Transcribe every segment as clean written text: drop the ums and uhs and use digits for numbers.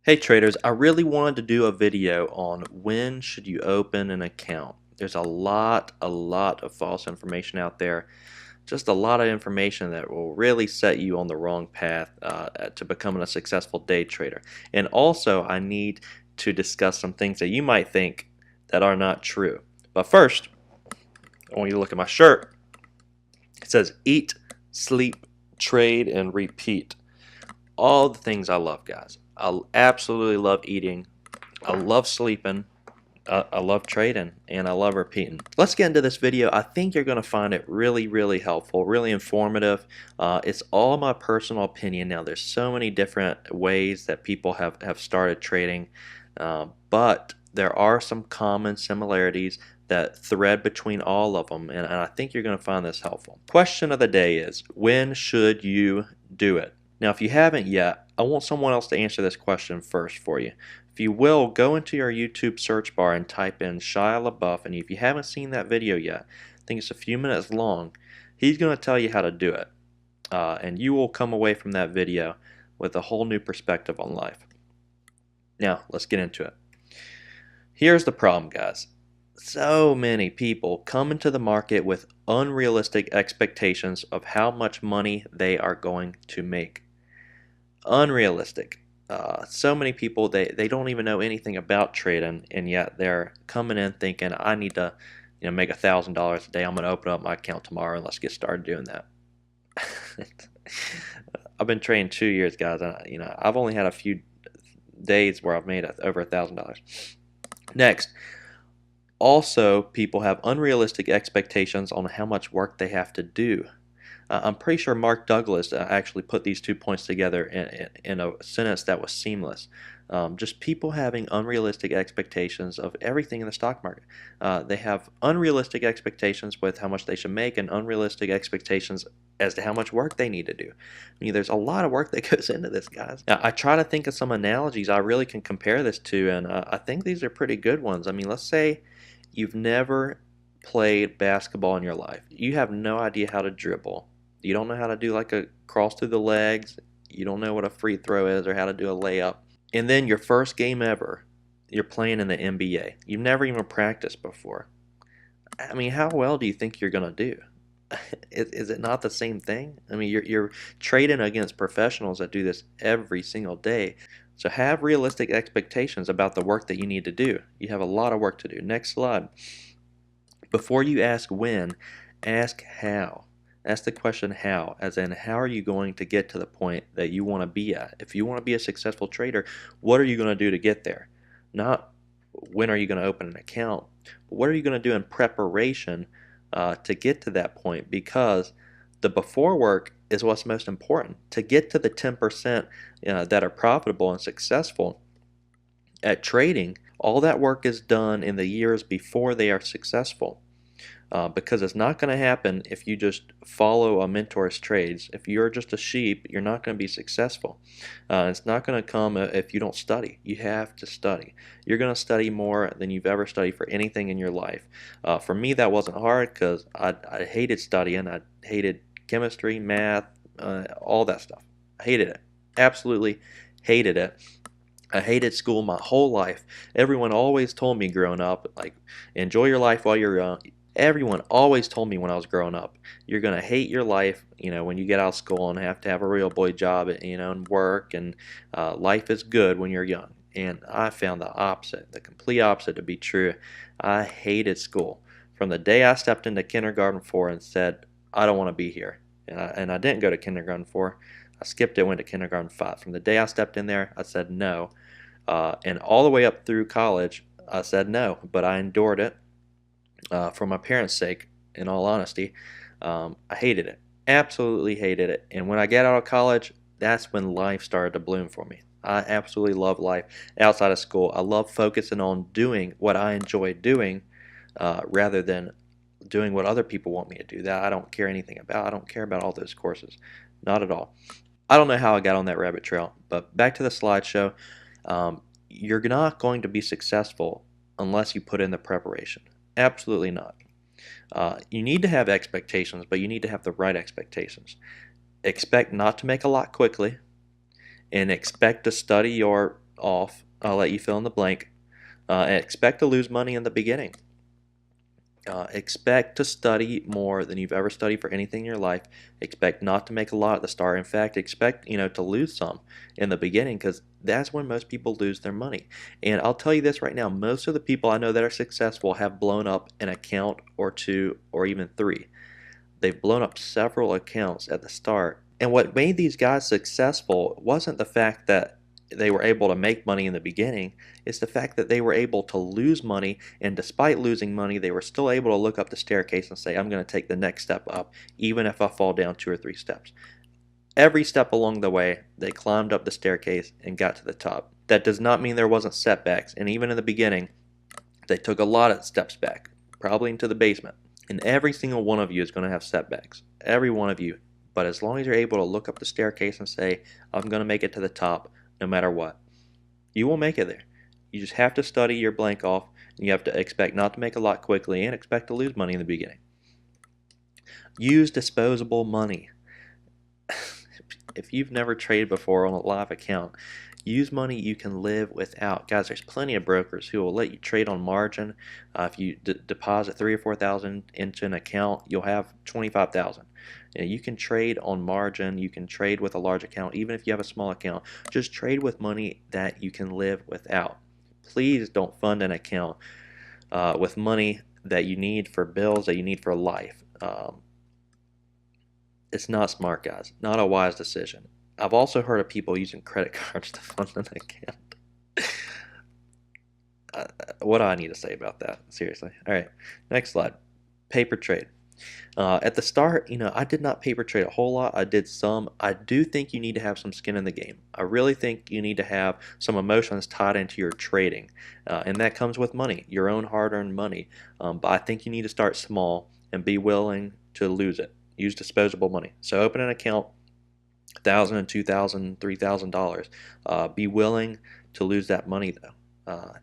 Hey traders, I really wanted to do a video on when should you open an account. There's a lot of false information out there. Just a lot of information that will really set you on the wrong path to becoming a successful day trader. And also, I need to discuss some things that you might think that are not true. But first, I want you to look at my shirt. It says eat, sleep, trade, and repeat. All the things I love, guys. I absolutely love eating. I love sleeping. I love trading, and I love repeating. Let's get into this video. I think you're going to find it really helpful, really informative. It's all my personal opinion. Now, there's so many different ways that people have started trading, but there are some common similarities that thread between all of them, and I think you're going to find this helpful. Question of the day is, when should you do it? Now, if you haven't yet, I want someone else to answer this question first for you. If you will, go into your YouTube search bar and type in Shia LaBeouf, and if you haven't seen that video yet, I think it's a few minutes long, he's going to tell you how to do it. And you will come away from that video with a whole new perspective on life. Now, let's get into it. Here's the problem, guys. So many people come into the market with unrealistic expectations of how much money they are going to make. Unrealistic. So many people, they don't even know anything about trading, and yet they're coming in thinking, I need to make $1,000 a day. I'm going to open up my account tomorrow and let's get started doing that. I've been trading 2 years, guys. I've only had a few days where I've made over $1,000. Next, also people have unrealistic expectations on how much work they have to do. I'm pretty sure Mark Douglas actually put these 2 points together in a sentence that was seamless. Just people having unrealistic expectations of everything in the stock market. They have unrealistic expectations with how much they should make and unrealistic expectations as to how much work they need to do. I mean, there's a lot of work that goes into this, guys. Now, I try to think of some analogies I really can compare this to, and I think these are pretty good ones. I mean, let's say you've never played basketball in your life. You have no idea how to dribble. You don't know how to do like a cross through the legs. You don't know what a free throw is or how to do a layup. And then your first game ever, you're playing in the NBA. You've never even practiced before. I mean, how well do you think you're going to do? Is it not the same thing? I mean, you're trading against professionals that do this every single day. So have realistic expectations about the work that you need to do. You have a lot of work to do. Next slide. Before you ask when, ask how. Ask the question how, as in how are you going to get to the point that you want to be at? If you want to be a successful trader, what are you going to do to get there? Not when are you going to open an account, but what are you going to do in preparation to get to that point? Because the before work is what's most important. To get to the 10% that are profitable and successful at trading, all that work is done in the years before they are successful. Because it's not going to happen if you just follow a mentor's trades. If you're just a sheep, you're not going to be successful. It's not going to come if you don't study. You have to study. You're going to study more than you've ever studied for anything in your life. For me, that wasn't hard because I hated studying. I hated chemistry, math, all that stuff. I hated it. Absolutely hated it. I hated school my whole life. Everyone always told me growing up, like, enjoy your life while you're young. Everyone always told me when I was growing up, you're going to hate your life, when you get out of school and have to have a real boy job, and work, and life is good when you're young. And I found the opposite, the complete opposite to be true. I hated school. From the day I stepped into kindergarten 4 and said, I don't want to be here. And I didn't go to kindergarten 4. I skipped it, went to kindergarten 5. From the day I stepped in there, I said no. And all the way up through college, I said no, but I endured it. For my parents' sake, in all honesty. I hated it. Absolutely hated it. And when I got out of college, that's when life started to bloom for me. I absolutely love life outside of school. I love focusing on doing what I enjoy doing rather than doing what other people want me to do. That I don't care anything about. I don't care about all those courses. Not at all. I don't know how I got on that rabbit trail, but back to the slideshow. You're not going to be successful unless you put in the preparation. Absolutely not. You need to have expectations, but you need to have the right expectations. Expect not to make a lot quickly, and expect to study your off. I'll let you fill in the blank. And expect to lose money in the beginning. Expect to study more than you've ever studied for anything in your life. Expect not to make a lot at the start. In fact, expect to lose some in the beginning, because that's when most people lose their money. And I'll tell you this right now: most of the people I know that are successful have blown up an account or two or even three. They've blown up several accounts at the start. And what made these guys successful wasn't the fact that they were able to make money in the beginning. It's the fact that they were able to lose money, and despite losing money, they were still able to look up the staircase and say, I'm going to take the next step up, even if I fall down 2 or 3 steps. Every step along the way, they climbed up the staircase and got to the top. That does not mean there wasn't setbacks, and even in the beginning, they took a lot of steps back, probably into the basement. And every single one of you is going to have setbacks, every one of you. But as long as you're able to look up the staircase and say, I'm going to make it to the top no matter what, you will make it there. You just have to study your blank off, and you have to expect not to make a lot quickly and expect to lose money in the beginning. Use disposable money. If you've never traded before on a live account, use money you can live without. Guys, there's plenty of brokers who will let you trade on margin. If you deposit 3 or 4,000 into an account, you'll have 25,000. You can trade on margin. You can trade with a large account, even if you have a small account. Just trade with money that you can live without. Please don't fund an account with money that you need for bills, that you need for life. It's not smart, guys. Not a wise decision. I've also heard of people using credit cards to fund an account. What do I need to say about that? Seriously. All right, next slide. Paper trade. At the start, I did not paper trade a whole lot. I did some. I do think you need to have some skin in the game. I really think you need to have some emotions tied into your trading, and that comes with money, your own hard-earned money. But I think you need to start small and be willing to lose it. Use disposable money. So open an account, $1,000 and $2,000, $3,000. Be willing to lose that money though.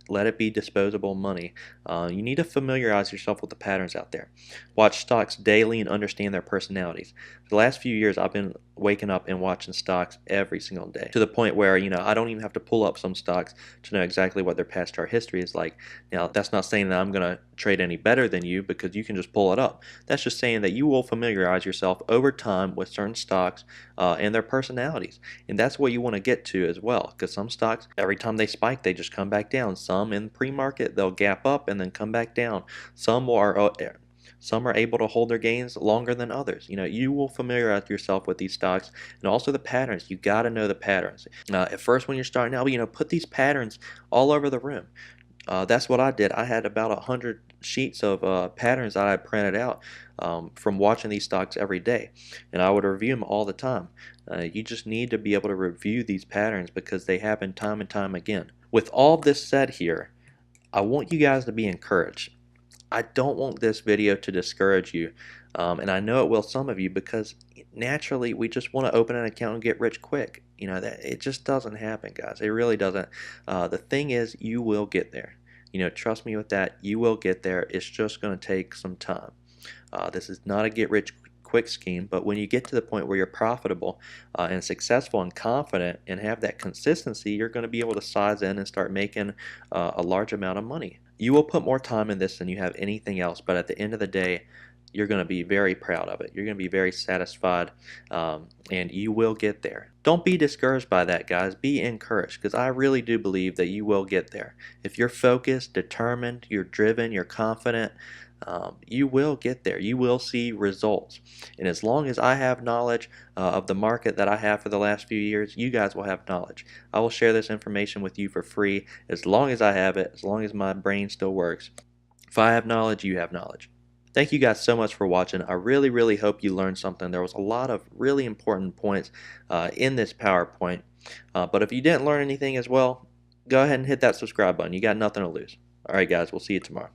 Let it be disposable money. You need to familiarize yourself with the patterns out there. Watch stocks daily and understand their personalities. For the last few years, I've been waking up and watching stocks every single day, to the point where I don't even have to pull up some stocks to know exactly what their past chart history is like. Now, that's not saying that I'm going to trade any better than you, because you can just pull it up. That's just saying that you will familiarize yourself over time with certain stocks and their personalities. And that's what you want to get to as well, because some stocks, every time they spike, they just come back down. Some in pre-market, they'll gap up and then come back down. Some are able to hold their gains longer than others. You will familiarize yourself with these stocks and also the patterns. You got to know the patterns. At first, when you're starting out, put these patterns all over the room. That's what I did. I had about 100 sheets of patterns that I had printed out from watching these stocks every day, and I would review them all the time. You just need to be able to review these patterns, because they happen time and time again. With all this said here, I want you guys to be encouraged. I don't want this video to discourage you, and I know it will some of you, because naturally we just want to open an account and get rich quick. That it just doesn't happen, guys. It really doesn't. The thing is, you will get there. Trust me with that. You will get there. It's just going to take some time. This is not a get rich quick scheme, but when you get to the point where you're profitable and successful and confident and have that consistency, you're going to be able to size in and start making a large amount of money. You will put more time in this than you have anything else, but at the end of the day, you're going to be very proud of it. You're going to be very satisfied, and you will get there. Don't be discouraged by that, guys. Be encouraged, because I really do believe that you will get there. If you're focused, determined, you're driven, you're confident, you will get there. You will see results. And as long as I have knowledge of the market that I have for the last few years, you guys will have knowledge. I will share this information with you for free as long as I have it, as long as my brain still works. If I have knowledge, you have knowledge. Thank you guys so much for watching. I really, really hope you learned something. There was a lot of really important points in this PowerPoint. But if you didn't learn anything as well, go ahead and hit that subscribe button. You got nothing to lose. All right, guys, we'll see you tomorrow.